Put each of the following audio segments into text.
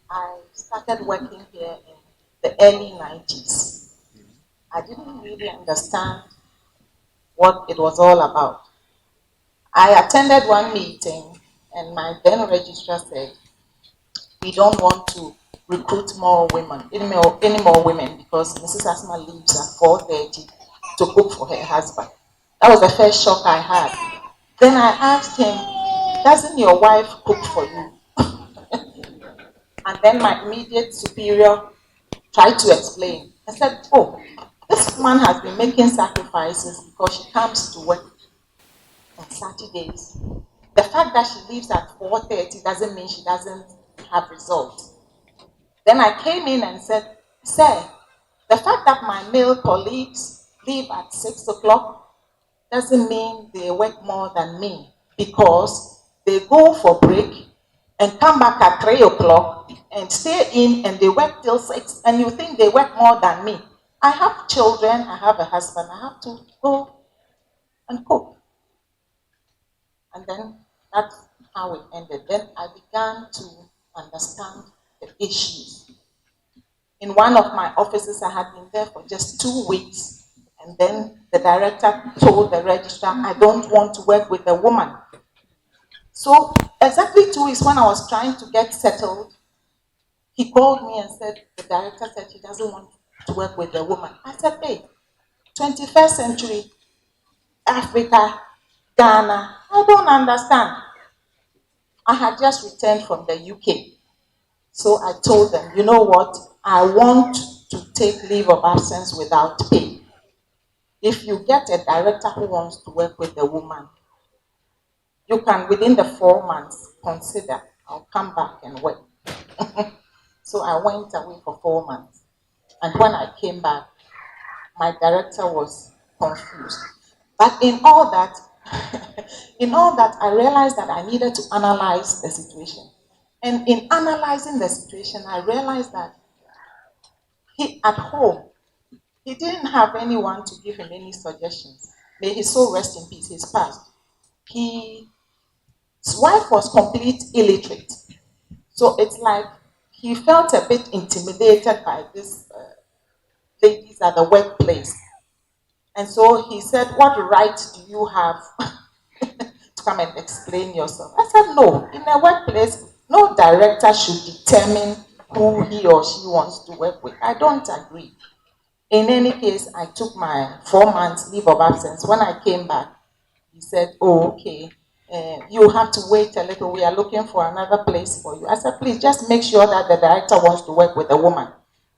I started working here in the early 90s. I didn't really understand what it was all about. I attended one meeting and my then registrar said, we don't want to recruit more women, any more women because Mrs. Asma leaves at 4:30 to cook for her husband. That was the first shock I had. Then I asked him, doesn't your wife cook for you? And then my immediate superior tried to explain. I said, oh, this woman has been making sacrifices because she comes to work on Saturdays. The fact that she leaves at 4:30 doesn't mean she doesn't have results. Then I came in and said, sir, the fact that my male colleagues leave at 6 o'clock doesn't mean they work more than me because they go for break and come back at 3 o'clock and stay in and they work till 6 and you think they work more than me. I have children, I have a husband, I have to go and cook. And then that's how it ended. Then I began to understand the issues. In one of my offices, I had been there for just 2 weeks. And then the director told the registrar, I don't want to work with a woman. So exactly 2 weeks when I was trying to get settled, he called me and said, the director said he doesn't want to work with a woman. I said, hey, 21st century, Africa, Ghana, I don't understand. I had just returned from the UK. So I told them, you know what? I want to take leave of absence without pay. If you get a director who wants to work with a woman, you can, within the 4 months, consider I'll come back and work. So I went away for 4 months. And when I came back, my director was confused. But in all that, I realized that I needed to analyze the situation. And in analyzing the situation, I realized that he at home, he didn't have anyone to give him any suggestions. May his soul rest in peace, he's passed. His wife was complete illiterate. So it's like he felt a bit intimidated by these ladies at the workplace. And so he said, what right do you have to come and explain yourself? I said, no, in a workplace, no director should determine who he or she wants to work with. I don't agree. In any case, I took my 4 months leave of absence. When I came back, he said, oh, okay, you have to wait a little. We are looking for another place for you. I said, please just make sure that the director wants to work with a woman.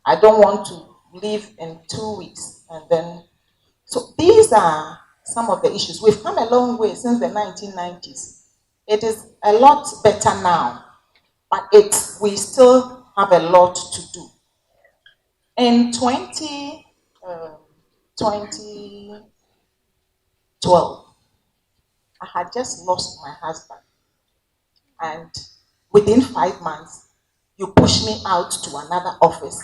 I don't want to leave in 2 weeks. And then, so these are some of the issues. We've come a long way since the 1990s. It is a lot better now, but we still have a lot to do. In 2012, I had just lost my husband. And within 5 months, you pushed me out to another office.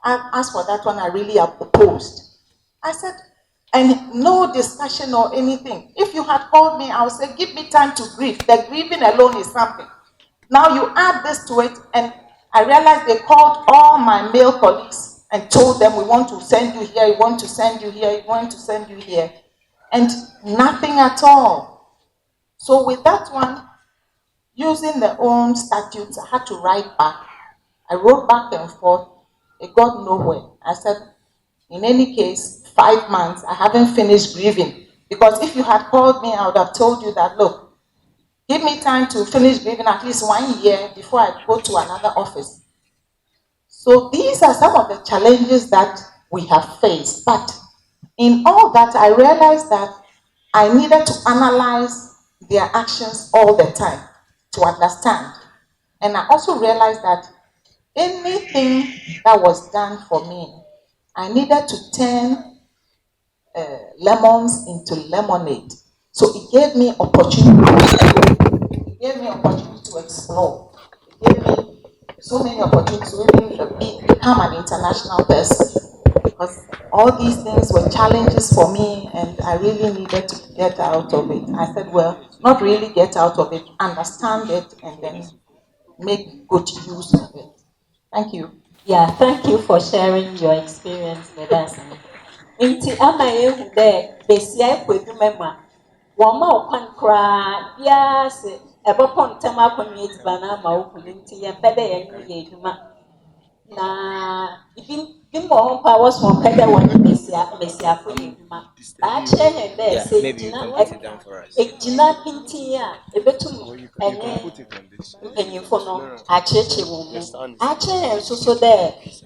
As for that one, I really opposed. I said, and no discussion or anything. If you had called me, I would say, give me time to grieve. The grieving alone is something. Now you add this to it, and I realized they called all my male colleagues and told them, we want to send you here, we want to send you here, we want to send you here. And nothing at all. So with that one, using the own statutes, I had to write back. I wrote back and forth. It got nowhere. I said, in any case, 5 months, I haven't finished grieving. Because if you had called me, I would have told you that, look, give me time to finish grieving at least 1 year before I go to another office. So these are some of the challenges that we have faced. But in all that, I realized that I needed to analyze their actions all the time to understand. And I also realized that anything that was done for me, I needed to turn lemons into lemonade. So it gave me opportunity. It gave me opportunity to explore. It gave me so many opportunities to even become an international person. Because all these things were challenges for me, and I really needed to get out of it. I said, well, not really get out of it, understand it, and then make good use of it. Thank you. Yeah, thank you for sharing your experience with us. Nti ama ehu dɛ besia ekɔ edwuma mu a wɔn ma ɔkwan koraa biara sɛ ɛbɛpɔ ntɛm akɔnwa ediban ama okunu nti yɛn pɛ dɛ yɛn yɛ edwuma na ebi mu wɔ hɔ mpo a wɔso wɔn pɛ dɛ wɔn besiafo yɛ edwuma baakyerɛ yɛn dɛ sɛ egyina pintin a ebetum ɛne mpanyinfo no akyerɛkyerɛ wɔn mu akyerɛ yɛn nso so dɛ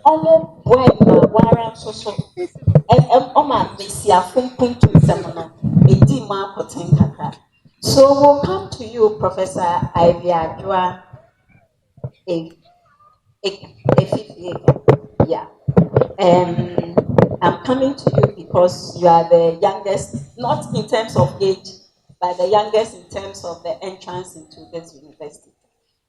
ɔmo boa mmawa ara nso so ɔmo besiafo mpuntum nsɛm no edi mu akɔten kakra. So we'll come to you, Professor Ivy Adjoa. Yeah. I'm coming to you because you are the youngest, not in terms of age, but the youngest in terms of the entrance into this university.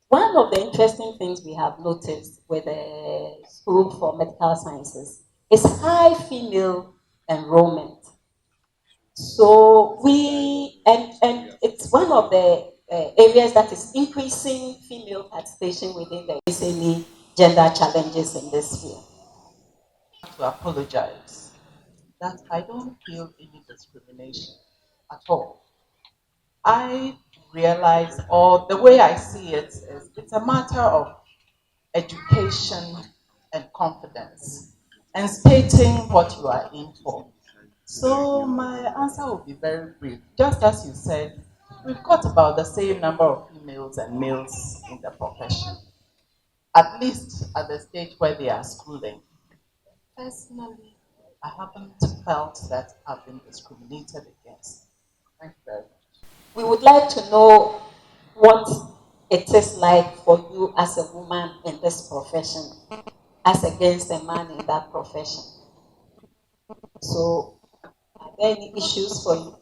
One of the interesting things we have noticed with the School for Medical Sciences is high female enrollment. So and it's one of the areas that is increasing female participation within the any gender challenges in this field. To apologize that I don't feel any discrimination at all. I realize, or the way I see it is, it's a matter of education and confidence and stating what you are in for. So my answer will be very brief. Just as you said, we've got about the same number of females and males in the profession, at least at the stage where they are schooling. Personally, I haven't felt that I've been discriminated against. Thank you very much. We would like to know what it is like for you as a woman in this profession, as against a man in that profession. So, are there any issues for you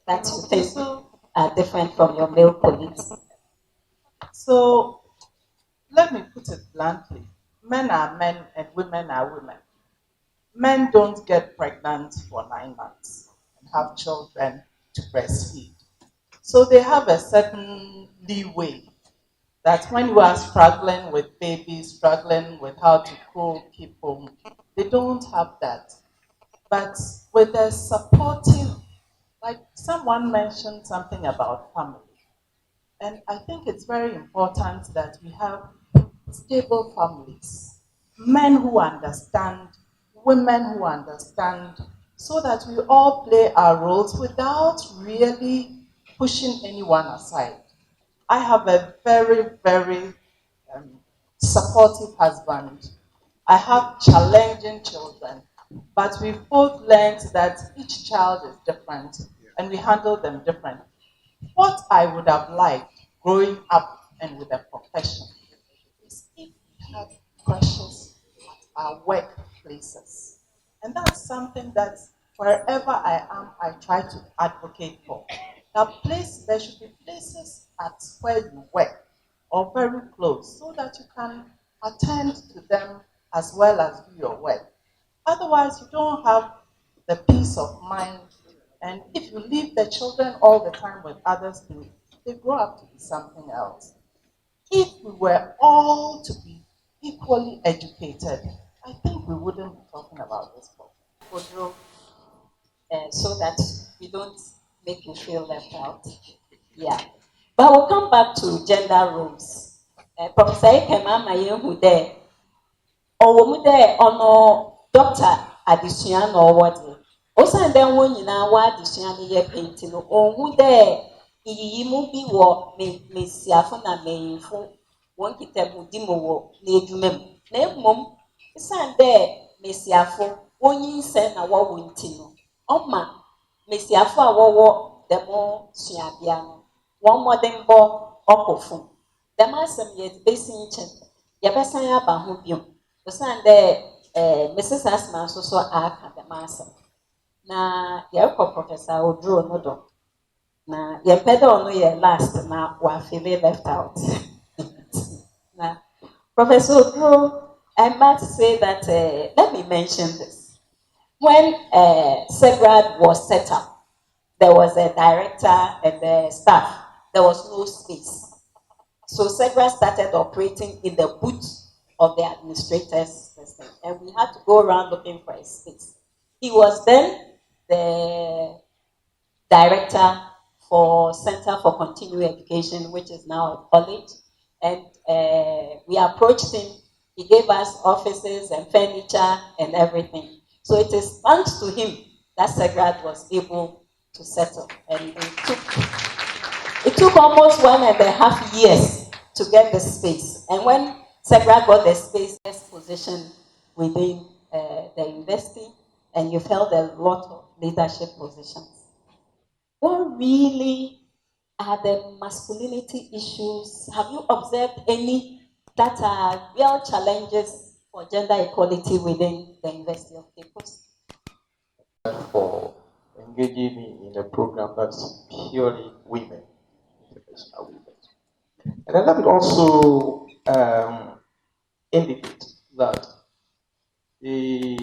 that you think are different from your male colleagues? So, let me put it bluntly. Men are men and women are women. Men don't get pregnant for 9 months and have children to breastfeed. So they have a certain leeway that when you are struggling with babies, struggling with how to keep home, they don't have that. But with a supportive, like someone mentioned something about family. And I think it's very important that we have stable families, men who understand, women who understand, so that we all play our roles without really pushing anyone aside. I have a very, very supportive husband. I have challenging children, but we've both learned that each child is different and we handle them differently. What I would have liked growing up and with a profession is if we had pressures at our workplaces. And that's something that wherever I am, I try to advocate for. There should be places at where you work or very close so that you can attend to them as well as do your work. Otherwise, you don't have the peace of mind. And if you leave the children all the time with others, they grow up to be something else. If we were all to be equally educated, I think we wouldn't be talking about this problem. So that we don't make you feel left out. Yeah. But we'll come back to gender roles. Professor Ekema Mayehu there. Or there ono doctor addition or what? Also, then when you know what addition ye painting or who there iyimu bi wo mesiafo na meyinfo won kitabu di mo wo na edwuma mu na emom isan there mesiafo onyin se na wo wonti no oma mesiafo a wo demo suabia no won modern bo okofo dem asem ye besi nchen ye besan aba ho biom isan there Mrs. Asman so aka dem asem na ye ko Professor Odro no do na yɛpɛ dɛ ɔno yɛ last na wafeele left out. Now, Professor Odro, I'm about to say that, let me mention this. When Cegrrat was set up, there was a director and the staff. There was no space. So Cegrrat started operating in the boot of the administrator's system, and we had to go around looking for a space. He was then the director for Center for Continuing Education, which is now a college. And we approached him. He gave us offices and furniture and everything. So it is thanks to him that Cegrrat was able to settle. And it took almost 1.5 years to get the space. And when Cegrrat got the space, best position within the university, and you've held a lot of leadership positions. What really are the masculinity issues? Have you observed any that are real challenges for gender equality within the University of Cape Coast? For engaging me in a program that's purely women, international women. And then let me also indicate that the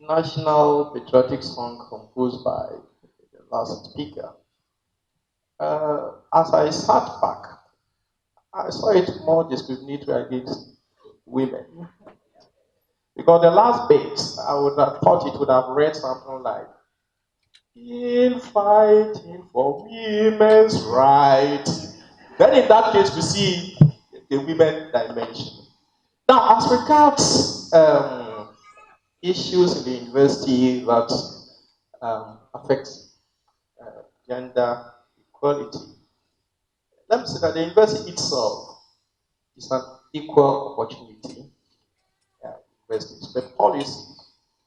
national patriotic song composed by the last speaker, as I sat back, I saw it more discriminatory against women. Because the last bit, I would have thought it would have read something like, in fighting for women's rights. Then in that case, we see the women dimension. Now, as regards issues in the university that affect gender equality, let me say that the university itself is an equal opportunity university. But policy,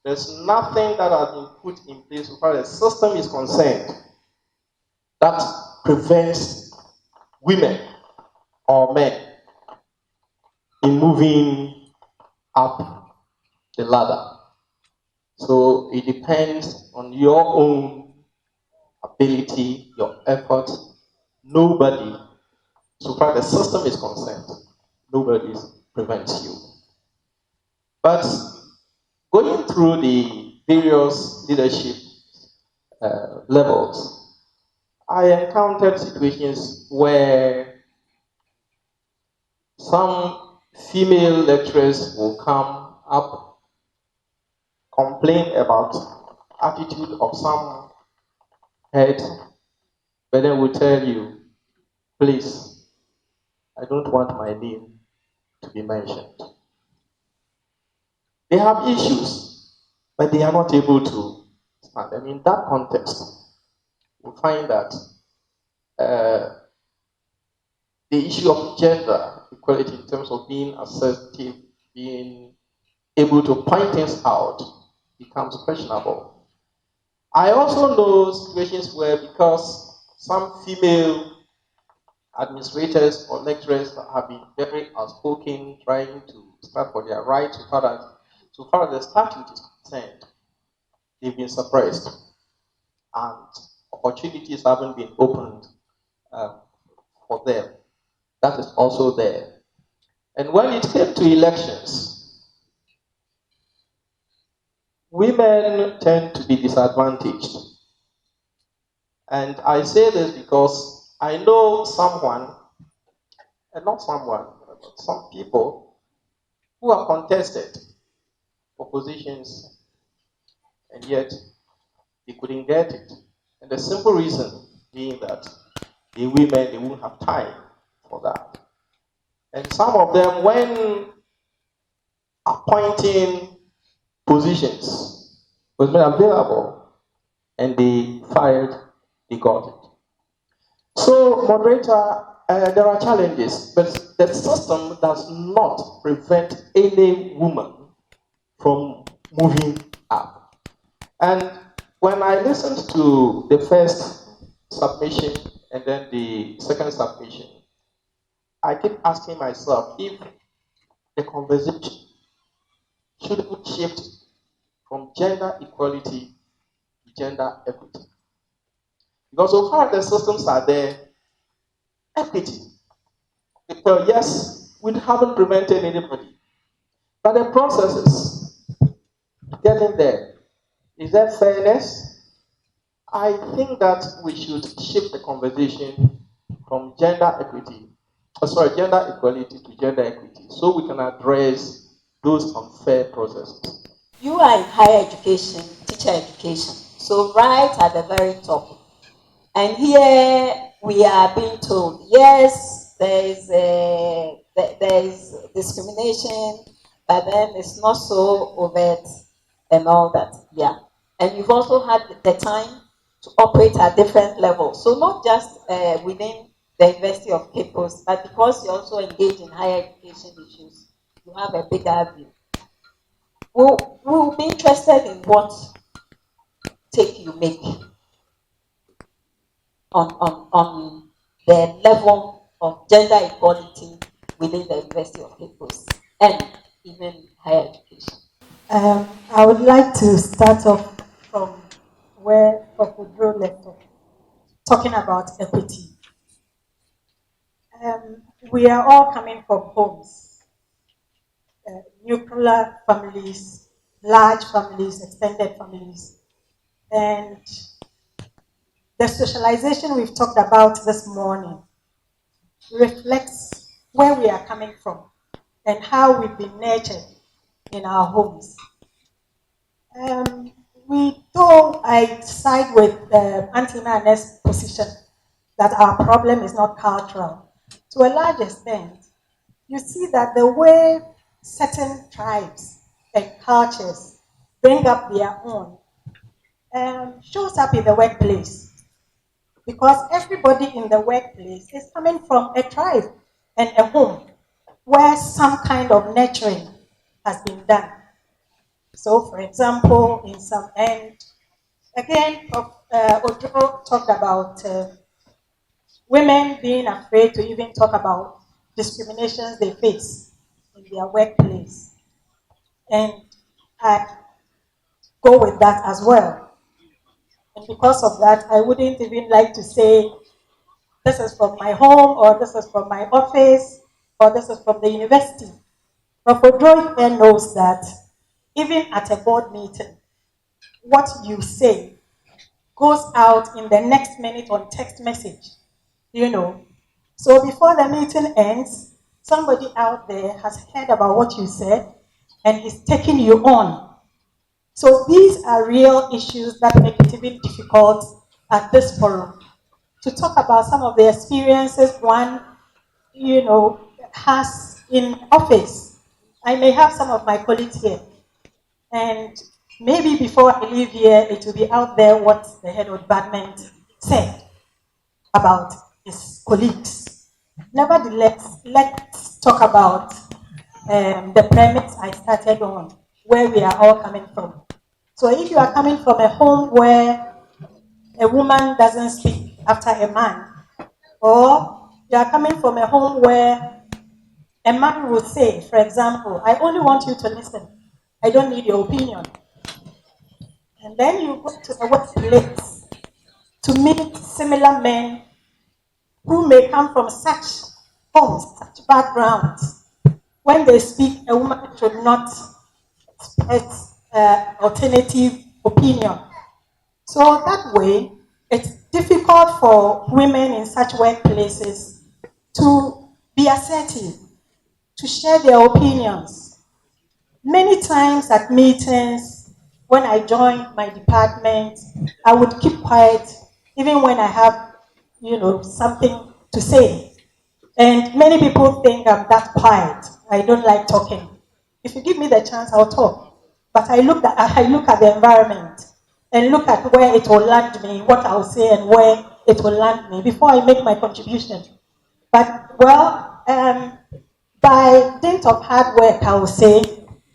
there's nothing that has been put in place so far as the system is concerned that prevents women or men in moving up the ladder. So it depends on your own ability, your effort. Nobody, so far the system is concerned, nobody prevents you. But going through the various leadership levels, I encountered situations where some female lecturers will come up, complain about attitude of some head, but then will tell you, please, I don't want my name to be mentioned. They have issues, but they are not able to stand. And in that context, we find that the issue of gender equality in terms of being assertive, being able to point things out, becomes questionable. I also know situations where, because some female administrators or lecturers have been very outspoken, trying to stand for their rights, so far as the statute is concerned, they've been suppressed, and opportunities haven't been opened for them. That is also there. And when it came to elections, women tend to be disadvantaged. And I say this because I know someone, and not someone, but some people who have contested for positions and yet they couldn't get it. And the simple reason being that the women, they won't have time for that. And some of them, when appointing positions, was made available and they fired, they got it. So, moderator, there are challenges, but the system does not prevent any woman from moving up. And when I listened to the first submission and then the second submission, I keep asking myself if the conversation shouldn't shift from gender equality to gender equity. Because so far the systems are there, equity. Because yes, we haven't prevented anybody. But the processes getting there, is there fairness? I think that we should shift the conversation from gender equity gender equality to gender equity, so we can address those unfair processes? You are in higher education, teacher education, so right at the very top. And here we are being told, yes, there is discrimination, but then it's not so overt and all that. Yeah. And you've also had the time to operate at different levels. So not just within the University of Cape Coast, but because you also engage in higher education issues, you have a bigger view. We'll be interested in what take you make on the level of gender equality within the University of Cape Coast and even higher education. I would like to start off from where Dr. Drew left off, talking about equity. We are all coming from homes, nuclear families, large families, extended families, and the socialization we've talked about this morning reflects where we are coming from and how we've been nurtured in our homes. Though I side with Auntie Nana's position that our problem is not cultural, to a large extent, you see that the way certain tribes and cultures bring up their own shows up in the workplace. Because everybody in the workplace is coming from a tribe and a home where some kind of nurturing has been done. So, for example, in some end, again, Ojo talked about women being afraid to even talk about discriminations they face in their workplace. And I go with that as well. And because of that, I wouldn't even like to say this is from my home, or this is from my office, or this is from the university. But for Joy knows that even at a board meeting, what you say goes out in the next minute on text message, you know. So before the meeting ends, somebody out there has heard about what you said and is taking you on. So these are real issues that make it even difficult at this forum to talk about some of the experiences one, has in office. I may have some of my colleagues here, and maybe before I leave here, it will be out there what the head of department said about his colleagues. Nevertheless, let's talk about the premise I started on, where we are all coming from. So if you are coming from a home where a woman doesn't speak after a man, or you are coming from a home where a man will say, for example, I only want you to listen. I don't need your opinion. And then you go to a workplace to meet similar men who may come from such homes, such backgrounds. When they speak, a woman should not express alternative opinion. So that way, it's difficult for women in such workplaces to be assertive, to share their opinions. Many times at meetings, when I joined my department, I would keep quiet even when I have, something to say. And many people think I'm that quiet. I don't like talking. If you give me the chance, I'll talk. But I look at the environment and look at where it will land me, what I'll say, and where it will land me before I make my contribution. But by dint of hard work, I will say,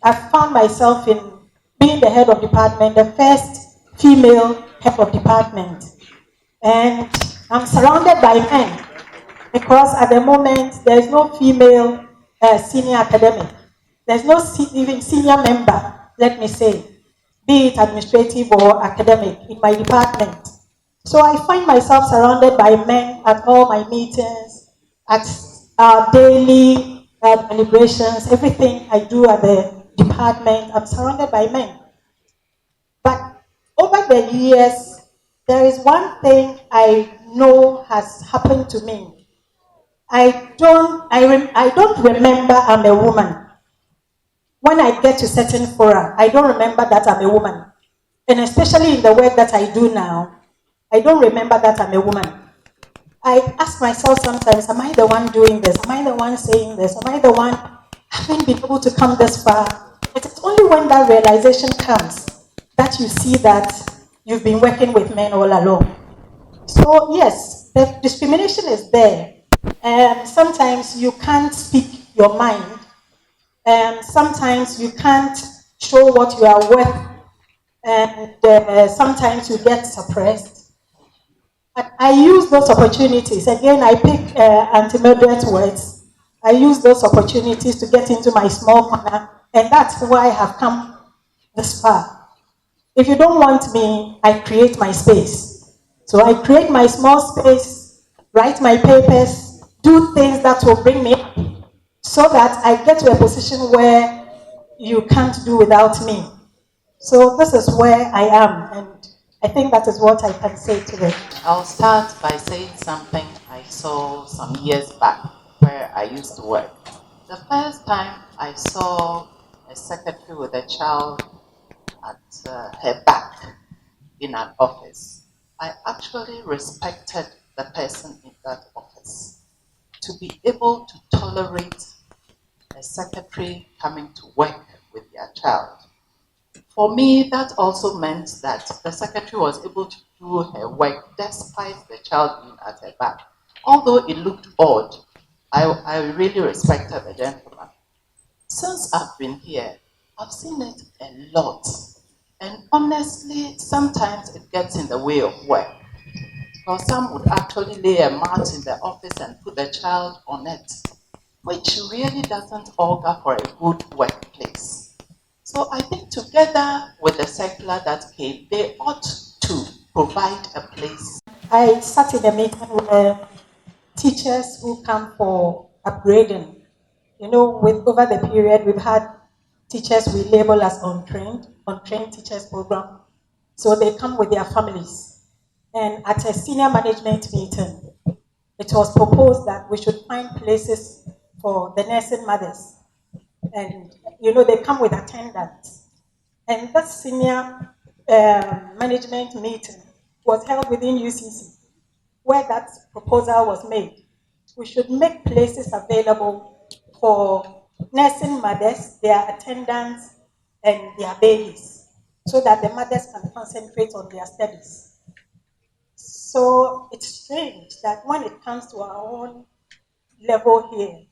I found myself in being the head of department, the first female head of department. And I'm surrounded by men because at the moment there is no female senior academic. There's no even senior member, let me say, be it administrative or academic in my department. So I find myself surrounded by men at all my meetings, at our daily deliberations, everything I do at the department, I'm surrounded by men. But over the years, there is one thing I know has happened to me. I don't remember I'm a woman. When I get to certain fora, I don't remember that I'm a woman. And especially in the work that I do now, I don't remember that I'm a woman. I ask myself sometimes, am I the one doing this? Am I the one saying this? Am I the one having been able to come this far? It is only when that realization comes that you see that you've been working with men all along. So yes, the discrimination is there. Sometimes you can't speak your mind. Sometimes you can't show what you are worth. And sometimes you get suppressed. But I use those opportunities. Again, I pick anti-moderate words. I use those opportunities to get into my small corner. And that's why I have come this far. If you don't want me, I create my space. So I create my small space, write my papers, do things that will bring me up so that I get to a position where you can't do without me. So this is where I am, and I think that is what I can say today. I'll start by saying something I saw some years back where I used to work. The first time I saw a secretary with a child at her back in an office, I actually respected the person in that office. To be able to tolerate a secretary coming to work with their child. For me, that also meant that the secretary was able to do her work despite the child being at her back. Although it looked odd, I really respected the gentleman. Since I've been here, I've seen it a lot. And honestly, sometimes it gets in the way of work. Because some would actually lay a mat in the office and put the child on it, which really doesn't augur for a good workplace. So I think together with the circular that came, they ought to provide a place. I sat in a meeting where teachers who come for upgrading, with over the period, we've had teachers we label as untrained teachers program. So they come with their families. And at a senior management meeting, it was proposed that we should find places for the nursing mothers. And, they come with attendants. And that senior management meeting was held within UCC, where that proposal was made. We should make places available for nursing mothers, their attendants, and their babies, so that the mothers can concentrate on their studies. So it's strange that when it comes to our own level here,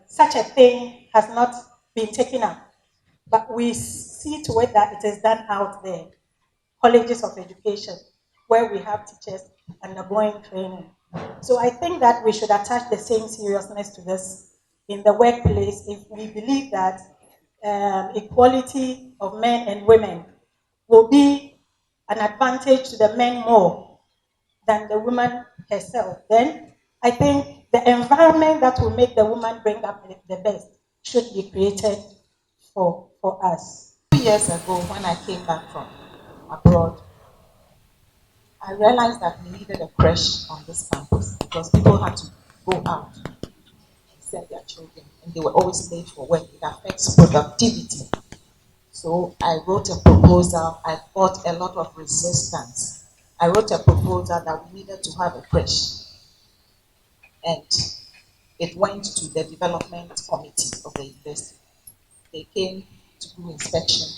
such a thing has not been taken up. But we see to it that it is done out there, colleges of education, where we have teachers undergoing training. So I think that we should attach the same seriousness to this in the workplace if we believe that equality of men and women will be an advantage to the men more than the woman herself. Then I think the environment that will make the woman bring up the best should be created for us. 2 years ago, when I came back from abroad, I realized that we needed a creche on this campus because people had to go out and send their children, and they were always late for work. It affects productivity. So I wrote a proposal. I got a lot of resistance. I wrote a proposal that we needed to have a creche, and it went to the development committee of the university. They came to do inspection,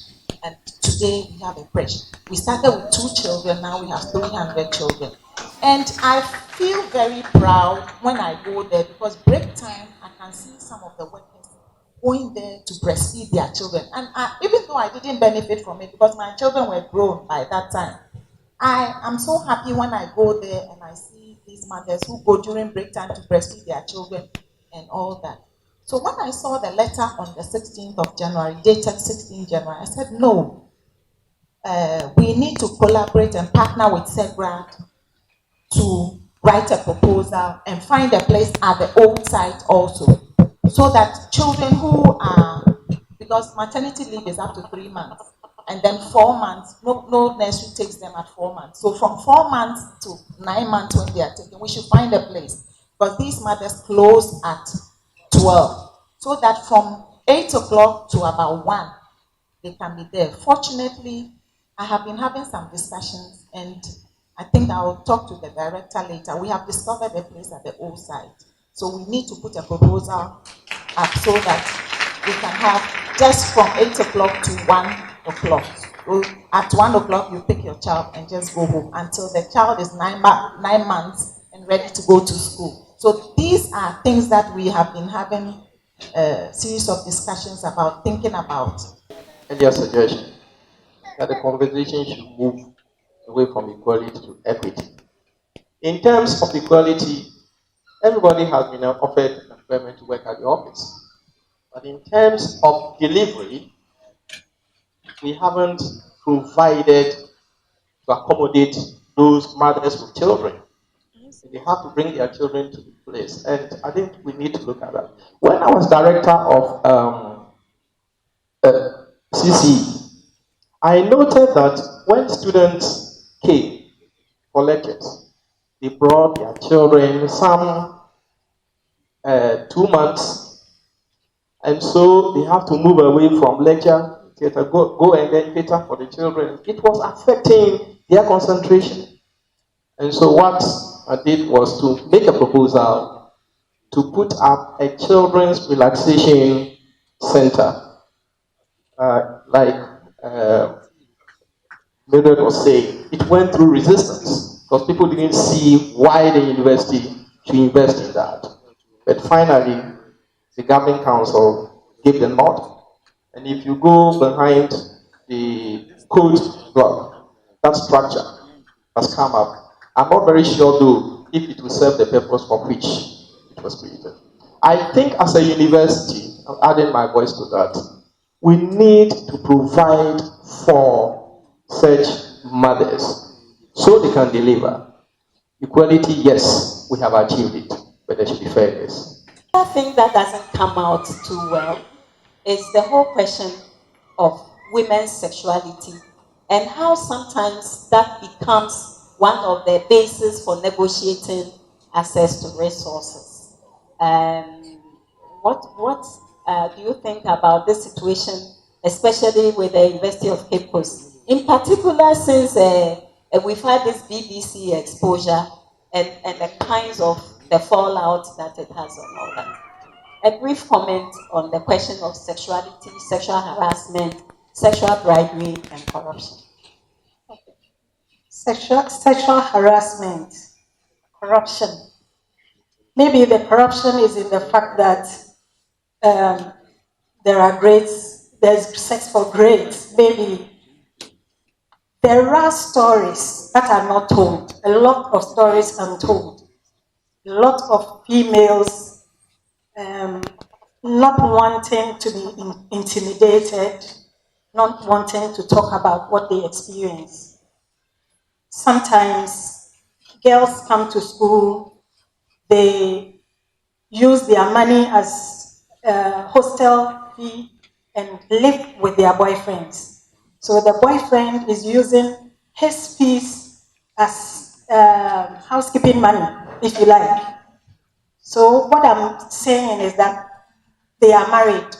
and today we have a creche. We started with 2 children, now we have 300 children. And I feel very proud when I go there because break time, I can see some of the workers going there to breastfeed their children. And even though I didn't benefit from it because my children were grown by that time, I am so happy when I go there and I see these mothers who go during break time to breastfeed their children and all that. So when I saw the letter on the 16th of January, dated 16th January, I said, no, we need to collaborate and partner with Cegrrat to write a proposal and find a place at the old site also, so that children who are, because maternity leave is up to 3 months, and then 4 months, no nursery takes them at 4 months. So from 4 months to 9 months when they are taken, we should find a place. Because these mothers close at 12. So that from 8 o'clock to about 1, they can be there. Fortunately, I have been having some discussions, and I think I'll talk to the director later. We have discovered a place at the old site. So we need to put a proposal up so that we can have just from 8 o'clock to 1 o'clock. So at 1 o'clock, you pick your child and just go home until the child is 9 months and ready to go to school. So these are things that we have been having a series of discussions about, thinking about. And your suggestion that the conversation should move away from equality to equity. In terms of equality, everybody has been offered employment to work at the office. But in terms of delivery, we haven't provided to accommodate those mothers with children. They have to bring their children to the place. And I think we need to look at that. When I was director of CC, I noted that when students came for lectures, they brought their children, some 2 months, and so they have to move away from lecture theater, go and then cater for the children. It was affecting their concentration. And so what I did was to make a proposal to put up a children's relaxation center. Like Mildred was saying, it went through resistance because people didn't see why the university should invest in that. But finally, the governing council gave the nod. And if you go behind the code block, that structure has come up. I'm not very sure, though, if it will serve the purpose for which it was created. I think as a university, I'm adding my voice to that, we need to provide for such mothers so they can deliver. Equality, yes, we have achieved it, but there should be fairness. I think that doesn't come out too well is the whole question of women's sexuality and how sometimes that becomes one of the bases for negotiating access to resources. What do you think about this situation, especially with the University of Cape Coast? In particular, since we've had this BBC exposure and the kinds of the fallout that it has on all that. A brief comment on the question of sexuality, sexual harassment, sexual bribery, and corruption. Sexual harassment, corruption. Maybe the corruption is in the fact that there's sex for grades. Maybe there are stories that are not told, a lot of stories untold. A lot of females not wanting to be intimidated, not wanting to talk about what they experience. Sometimes girls come to school, they use their money as a hostel fee and live with their boyfriends. So the boyfriend is using his fees as housekeeping money, if you like. So what I'm saying is that they are married.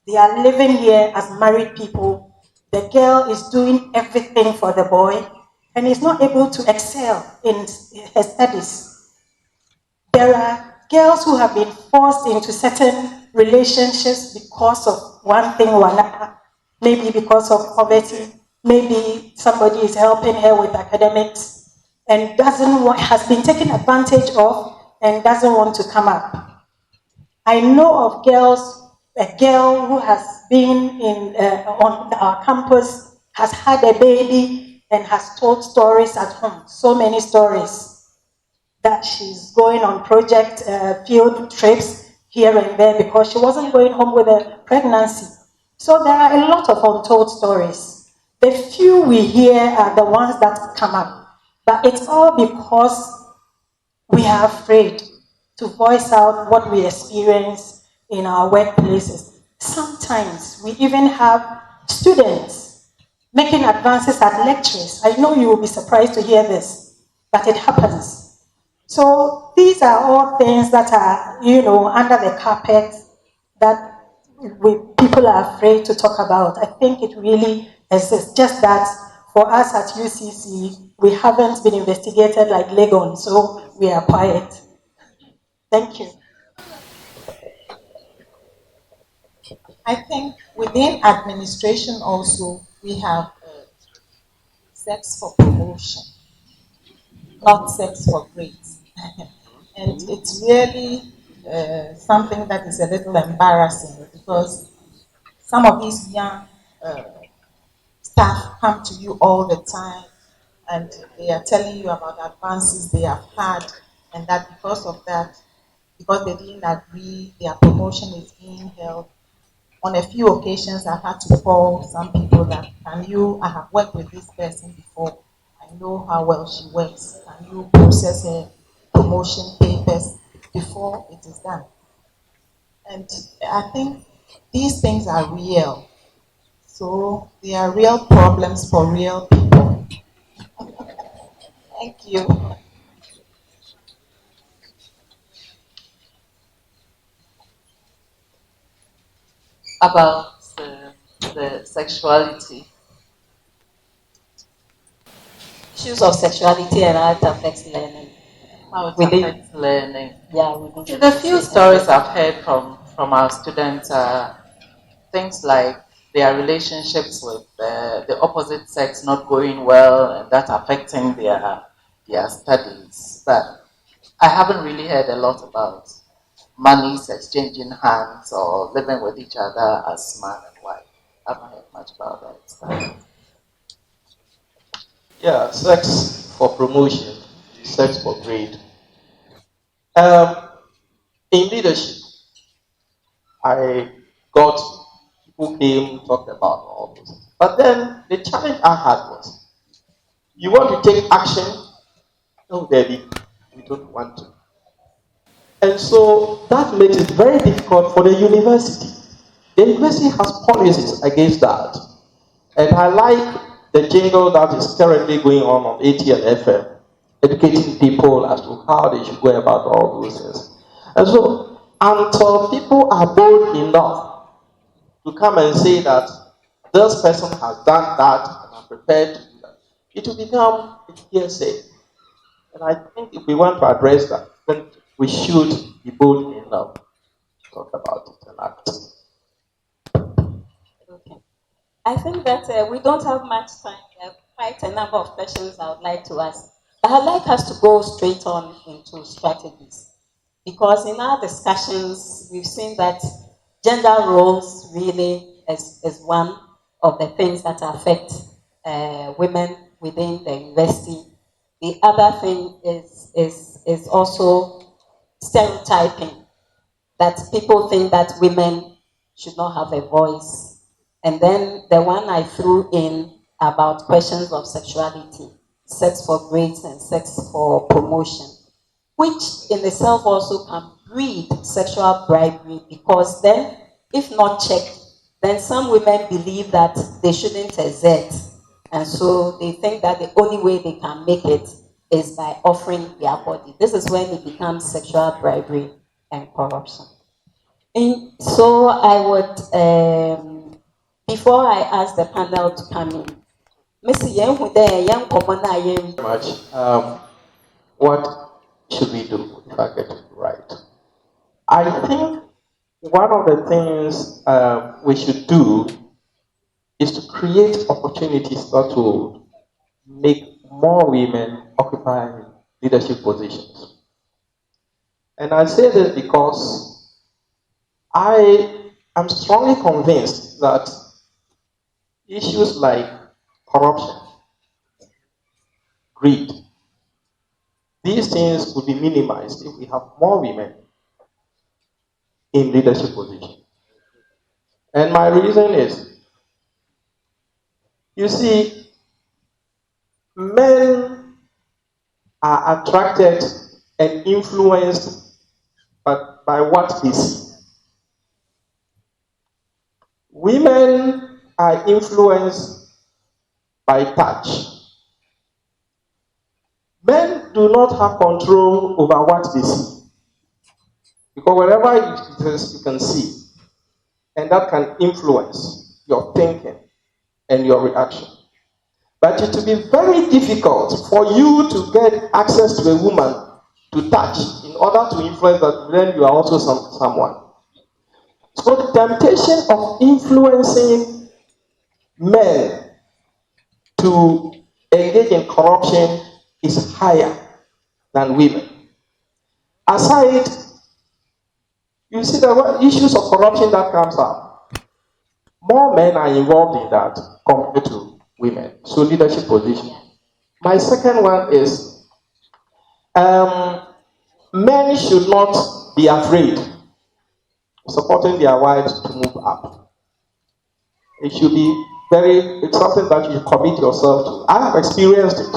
They are living here as married people. The girl is doing everything for the boy and is not able to excel in her studies. There are girls who have been forced into certain relationships because of one thing or another, maybe because of poverty, maybe somebody is helping her with academics and has been taken advantage of and doesn't want to come up. I know of a girl who has been on our campus, has had a baby and has told stories at home, so many stories, that she's going on project field trips here and there because she wasn't going home with a pregnancy. So there are a lot of untold stories. The few we hear are the ones that come up, but it's all because we are afraid to voice out what we experience in our workplaces. Sometimes we even have students making advances at lectures. I know you will be surprised to hear this, but it happens. So these are all things that are, under the carpet that people are afraid to talk about. I think it really exists. Just that for us at UCC, we haven't been investigated like Legon, so we are quiet. Thank you. I think within administration also we have sex for promotion, not sex for grades. And it's really something that is a little embarrassing because some of these young uh, staff come to you all the time and they are telling you about advances they have had, and that because of that, because they didn't agree, their promotion is being held. On a few occasions, I've had to call some people that, I have worked with this person before. I know how well she works. Can you process her promotion papers before it is done? And I think these things are real. So they are real problems for real people. Thank you. About the sexuality. Issues of sexuality and how it affects learning. How it Within- affects learning. Yeah, within The few stories I've heard from our students are things like their relationships with the opposite sex not going well and that affecting their studies. But I haven't really heard a lot about monies exchanging hands or living with each other as man and wife. I haven't heard much about that stuff. Yeah, sex for promotion, sex for grade. In leadership, I got people came talked about all those. But then the challenge I had was, you want to take action? No, Debbie, we don't want to. And so that makes it very difficult for the university. The university has policies against that. And I like the jingle that is currently going on ATL FM, educating people as to how they should go about all those things. And so, until people are bold enough to come and say that this person has done that and I'm prepared to do that, it will become a hearsay. And I think if we want to address that, then we should be bold enough to talk about it and act. Okay. I think that we don't have much time. There are quite a number of questions I would like to ask. But I'd like us to go straight on into strategies. Because in our discussions, we've seen that gender roles really is one of the things that affect women within the university. The other thing is also stereotyping, that people think that women should not have a voice. And then the one I threw in about questions of sexuality, sex for grades and sex for promotion, which in itself also can breed sexual bribery, because then, if not checked, then some women believe that they shouldn't exert. And so they think that the only way they can make it is by offering their body. This is when it becomes sexual bribery and corruption. And so I would, before I ask the panel to come in, Mr. Yen, there, young common, Much. What should we do if I get it right? I think one of the things we should do is to create opportunities that will make more women occupy leadership positions. And I say this because I am strongly convinced that issues like corruption, greed, these things will be minimized if we have more women in leadership positions. And my reason is, you see, men are attracted and influenced by what they see. Women are influenced by touch. Men do not have control over what they see. Because wherever it is, you can see. And that can influence your thinking and your reaction. But it will be very difficult for you to get access to a woman to touch in order to influence that then you are also someone. So the temptation of influencing men to engage in corruption is higher than women. Aside, you see the issues of corruption that comes up. More men are involved in that compared to women. So leadership position. My second one is men should not be afraid of supporting their wives to move up. It should be it's something that you commit yourself to. I have experienced it.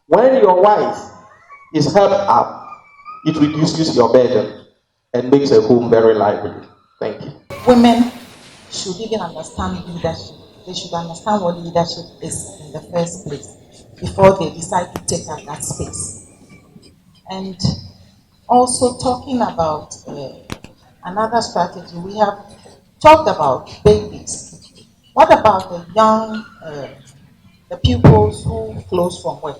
When your wife is helped up, it reduces your burden and makes a home very lively. Thank you. Women should even understand leadership. They should understand what leadership is in the first place before they decide to take up that space. And also talking about another strategy, we have talked about babies. What about the young, the pupils who close from work?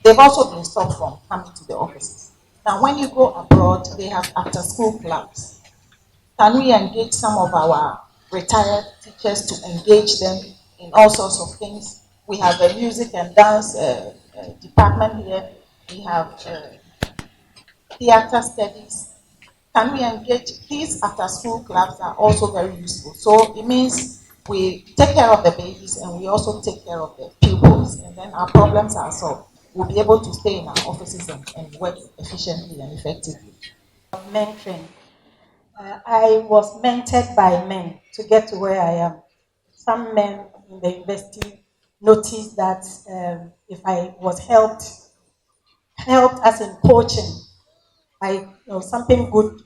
They've also been stopped from coming to the offices. Now, when you go abroad, they have after-school clubs. Can we engage some of our retired teachers to engage them in all sorts of things? We have a music and dance department here. We have theater studies. Can we engage? These after-school clubs are also very useful. So it means we take care of the babies and we also take care of the pupils, and then our problems are solved. We'll be able to stay in our offices and work efficiently and effectively. Mentoring. I was mentored by men to get to where I am. Some men in the university noticed that if I was helped as in coaching, something good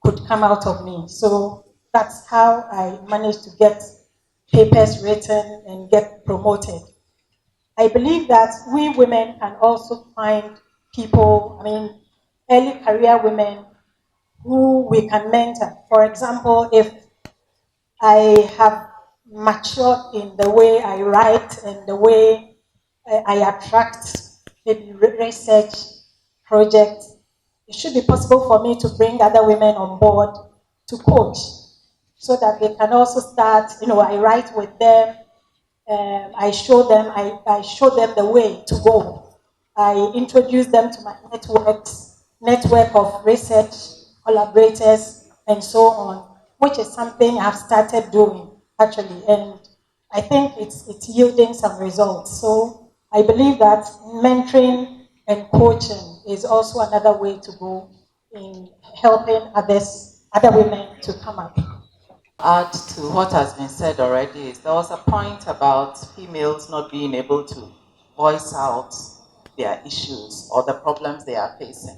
could come out of me. So that's how I managed to get papers written and get promoted. I believe that we women can also find people, early career women who we can mentor. For example, if I have matured in the way I write and the way I attract maybe research projects, it should be possible for me to bring other women on board to coach so that they can also start, I write with them, I show them the way to go. I introduce them to my network of research collaborators and so on, which is something I've started doing actually, and I think it's yielding some results. So I believe that mentoring and coaching is also another way to go in helping other women to come up. Add to what has been said already is there was a point about females not being able to voice out their issues or the problems they are facing.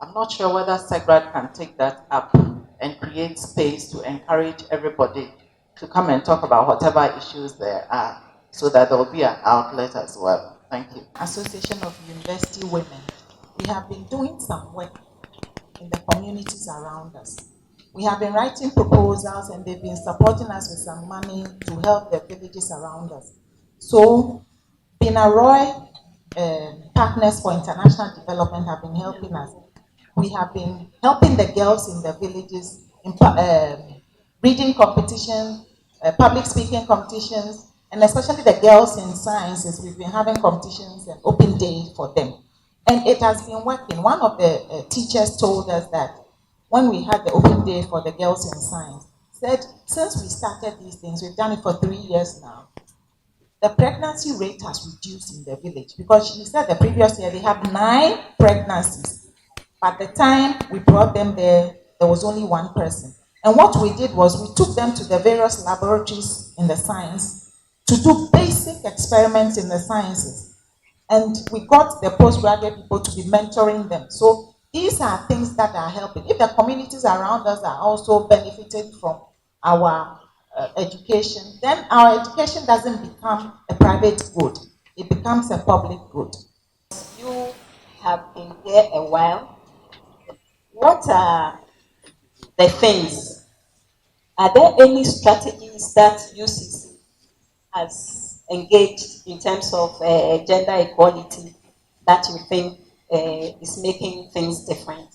I'm not sure whether Cegrrat can take that up and create space to encourage everybody to come and talk about whatever issues there are so that there will be an outlet as well. Thank you. Association of University Women, we have been doing some work in the communities around us. We have been writing proposals and they've been supporting us with some money to help the villages around us. So, Binaroy Partners for International Development have been helping us. We have been helping the girls in the villages in reading competitions, public speaking competitions, and especially the girls in sciences. We've been having competitions and open day for them. And it has been working. One of the teachers told us that when we had the open day for the girls in science, said, since we started these things, we've done it for 3 years now, the pregnancy rate has reduced in the village, because she said the previous year they had 9 pregnancies. By the time we brought them there was only 1 person. And what we did was we took them to the various laboratories in the science to do basic experiments in the sciences. And we got the postgraduate people to be mentoring them. So these are things that are helping. If the communities around us are also benefiting from our education, then our education doesn't become a private good. It becomes a public good. You have been here a while. What are the things? Are there any strategies that UCC has engaged in terms of gender equality that you think is making things different?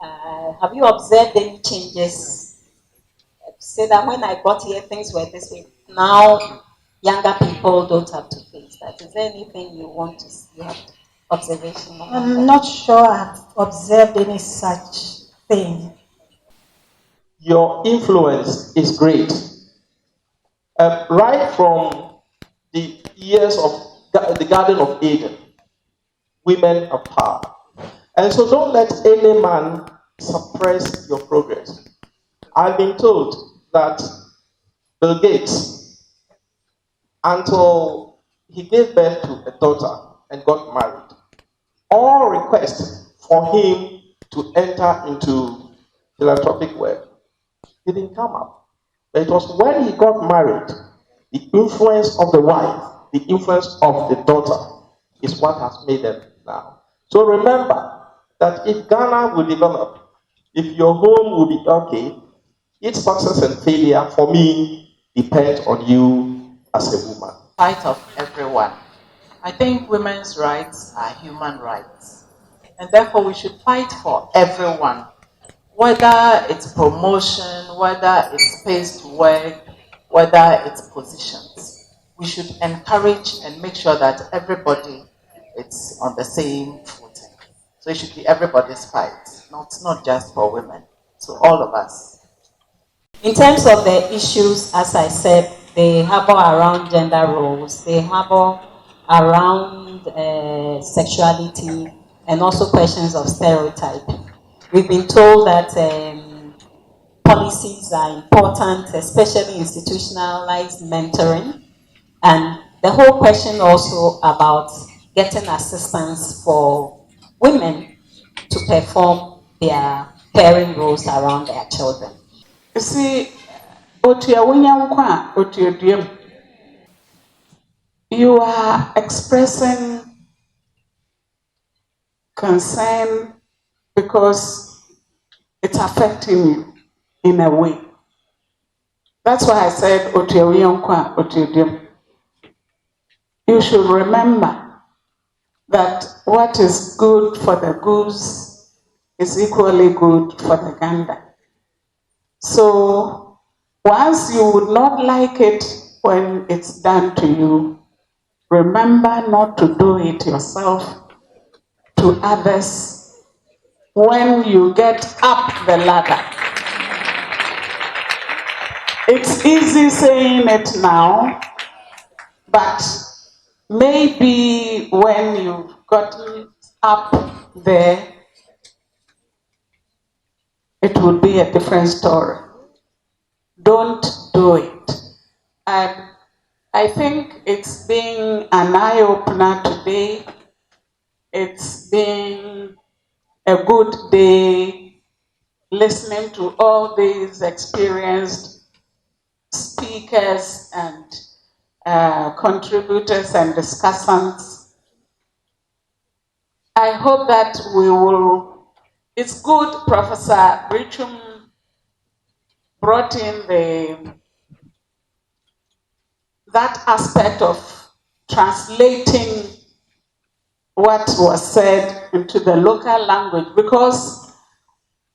Have you observed any changes? Say that when I got here, things were this way. Now, younger people don't have to face that. Is there anything you want to see? You have observation? I'm not sure I've observed any such thing. Your influence is great. Right from the years of the Garden of Eden, women are power. And so don't let any man suppress your progress. I've been told that Bill Gates, until he gave birth to a daughter and got married, all requests for him to enter into philanthropic work didn't come up. But it was when he got married, the influence of the wife, the influence of the daughter is what has made them now. So remember that if Ghana will develop, if your home will be okay, its success and failure for me depends on you as a woman. Fight of everyone. I think women's rights are human rights. And therefore we should fight for everyone. Whether it's promotion, whether it's space to work, whether it's positions. We should encourage and make sure that everybody is on the same footing. So it should be everybody's fight, not just for women. So all of us. In terms of the issues, as I said, they harbor around gender roles, they harbor around sexuality, and also questions of stereotyping. We've been told that policies are important, especially institutionalized mentoring, and the whole question also about getting assistance for women to perform their caring roles around their children. You see, you are expressing concern because it's affecting you in a way. That's why I said you should remember that what is good for the goose is equally good for the gander. So once you would not like it when it's done to you, remember not to do it yourself to others when you get up the ladder. It's easy saying it now, but maybe when you've gotten up there, it will be a different story. Don't do it. And I think it's been an eye-opener today. It's been a good day listening to all these experienced speakers and contributors and discussants. I hope that we will, it's good Professor Richum brought in that aspect of translating what was said into the local language, because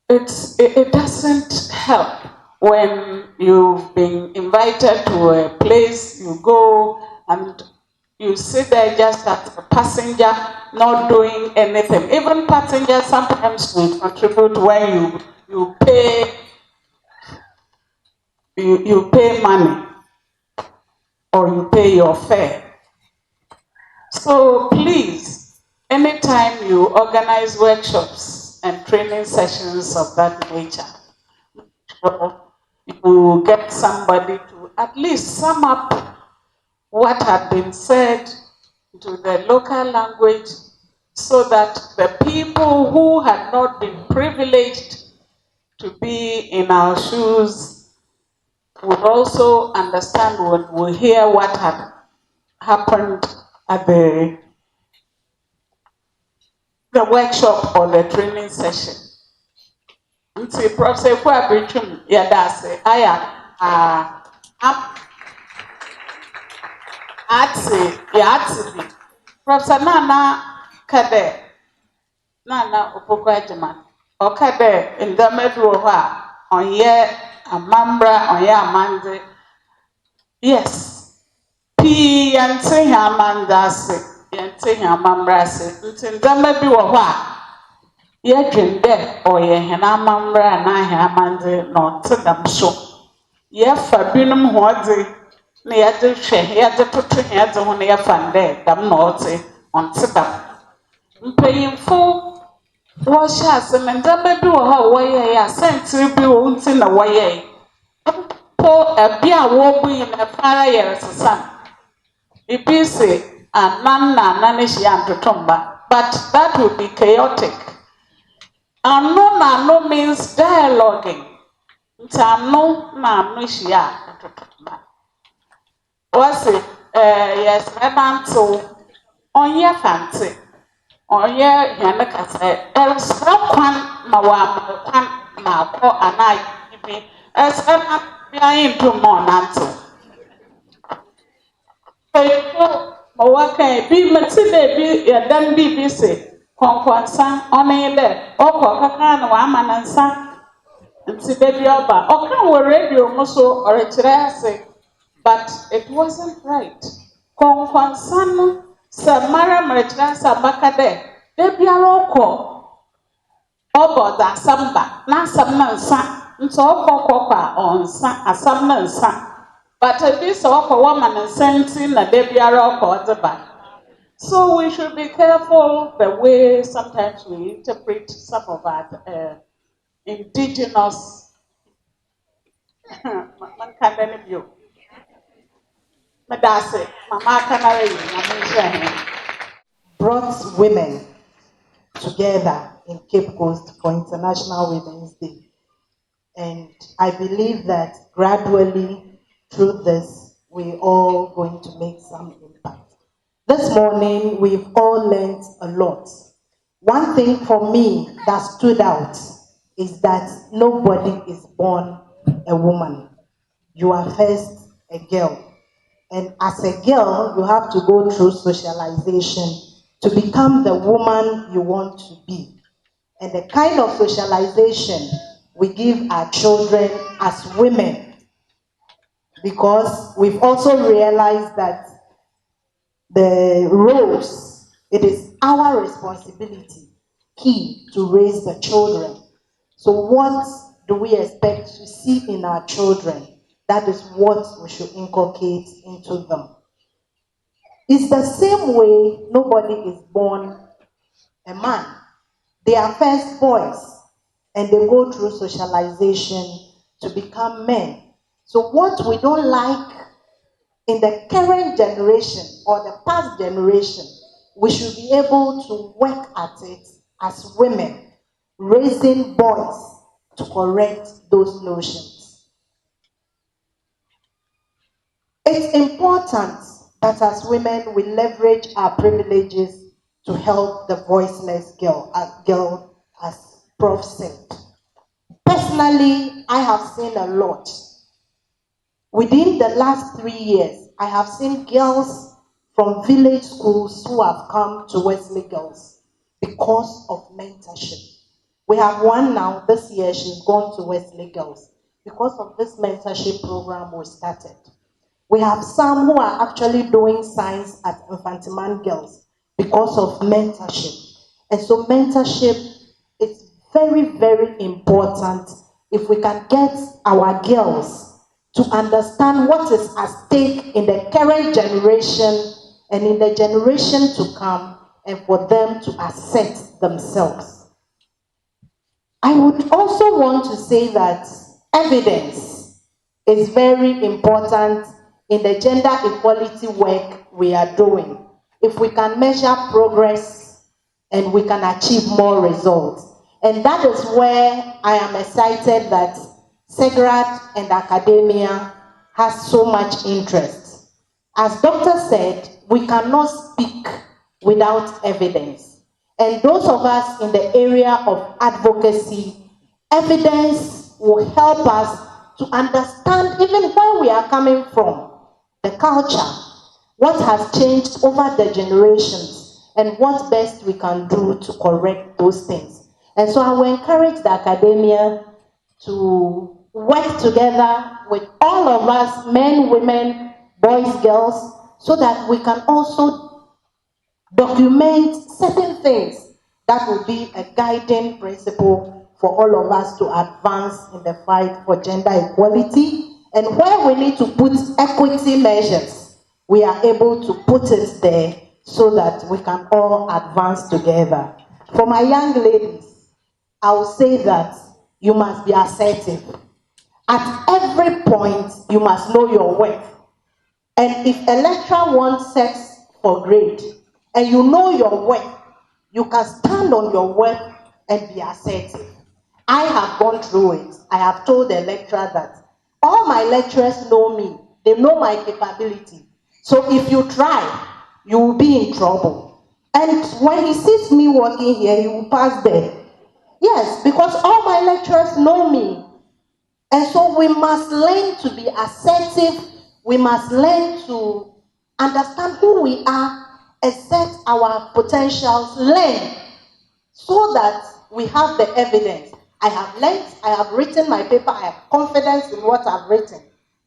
it doesn't help when you've been invited to a place, you go and you sit there just as a passenger, not doing anything. Even passengers sometimes will contribute when you pay you pay money or you pay your fare. So please, anytime you organize workshops and training sessions of that nature, you get somebody to at least sum up what had been said to the local language, so that the people who had not been privileged to be in our shoes would also understand, would hear what had happened at the the workshop or the training session. Nti Professor Kwabitrum yadase aya ati Professor Nana Kade Nana Opokajima or Kade in the Medroha on ye Amambra on ye Amande. Yes. P and say Amandase and say Amambrase. Until the Medroha. Yɛdwen dɛ ɔyɛ hɛn amammerɛ anaa hɛn amandze na ɔte dɛm so. Yɛfa binom ho ɔdze na yɛdze hwɛ, yɛdze toto hɛn dze ho na yɛfa no dɛ dɛm na ɔnte dɛm. Mpanyimfo wɔhyɛ ase no ndzɛmba bi wɔ hɔ a wɔyɛe a sɛntsere bi wɔ nti na wɔyɛe. Mpo ɛbi a wɔrebu yi na ɛfa ara yɛresesa no. Ebi se anan na anan hyia ntoto mba, but that would be chaotic. Ano na ano means dialoguing. Nti ano na ano hyia ntotoma. Wɔse yes mebanto ɔnyɛ fante. Ɔnyɛ hɛn kasa. Ɛsra kwan ma wa kwan ma akɔ ana ibi. Ɛsra bi ayi ntomo nanto. Ɛyɛ ma waka bi meti de bi yɛdan bi se Kwankwansa ɔne dɛ ɔkɔ kakra na wama na nsa nti da bi ɔba ɔka wɔ radio mu so ɔrekyerɛ ase but it wasn't right. Kwankwansa no sɛ mara mmerekyerɛ ase abaka dɛ da biara ɔkɔ ɔbɔ ɔdze asɛm ba na asɛm na nsa nti ɔkɔ a ɔnsa asɛm na nsa but ebi sɛ ɔkɔ wama na nsa nti na da biara ɔkɔ ɔdze ba. So we should be careful the way sometimes we interpret some of our indigenous brought women together in Cape Coast for International Women's Day. And I believe that gradually through this, we're all going to make some impact. This morning, we've all learned a lot. One thing for me that stood out is that nobody is born a woman. You are first a girl. And as a girl, you have to go through socialization to become the woman you want to be. And the kind of socialization we give our children as women, because we've also realized that the roles, it is our responsibility, key, to raise the children. So what do we expect to see in our children? That is what we should inculcate into them. It's the same way nobody is born a man. They are first boys, and they go through socialization to become men. So what we don't like in the current generation or the past generation, we should be able to work at it as women, raising boys to correct those notions. It's important that as women we leverage our privileges to help the voiceless girl, as Prof said. Personally, I have seen a lot. Within the last 3 years, I have seen girls from village schools who have come to Wesley Girls because of mentorship. We have one now, this year she's gone to Wesley Girls because of this mentorship program we started. We have some who are actually doing science at Infantiman Girls because of mentorship. And so mentorship is very, very important if we can get our girls to understand what is at stake in the current generation and in the generation to come, and for them to assert themselves. I would also want to say that evidence is very important in the gender equality work we are doing. If we can measure progress and we can achieve more results. And that is where I am excited that Cegrrat and academia has so much interest. As Doctor said, we cannot speak without evidence. And those of us in the area of advocacy, evidence will help us to understand even where we are coming from, the culture, what has changed over the generations, and what best we can do to correct those things. And so I will encourage the academia to work together with all of us, men, women, boys, girls, so that we can also document certain things that will be a guiding principle for all of us to advance in the fight for gender equality. And where we need to put equity measures, we are able to put it there so that we can all advance together. For my young ladies, I will say that you must be assertive. At every point, you must know your worth. And if a lecturer wants sex for grade, and you know your worth, you can stand on your worth and be assertive. I have gone through it. I have told the lecturer that all my lecturers know me. They know my capability. So if you try, you will be in trouble. And when he sees me working here, he will pass there. Yes, because all my lecturers know me. And so we must learn to be assertive. We must learn to understand who we are, accept our potentials, learn, so that we have the evidence. I have learned, I have written my paper, I have confidence in what I've written.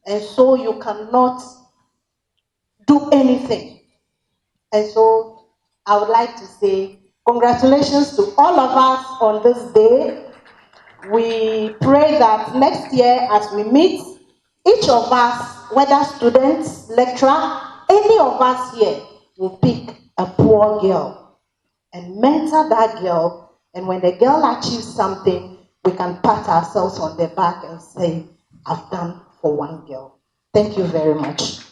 And so you cannot do anything. And so I would like to say congratulations to all of us on this day. We pray that next year as we meet, each of us, whether students, lecturer, any of us here will pick a poor girl and mentor that girl. And when the girl achieves something, we can pat ourselves on the back and say, I've done for one girl. Thank you very much.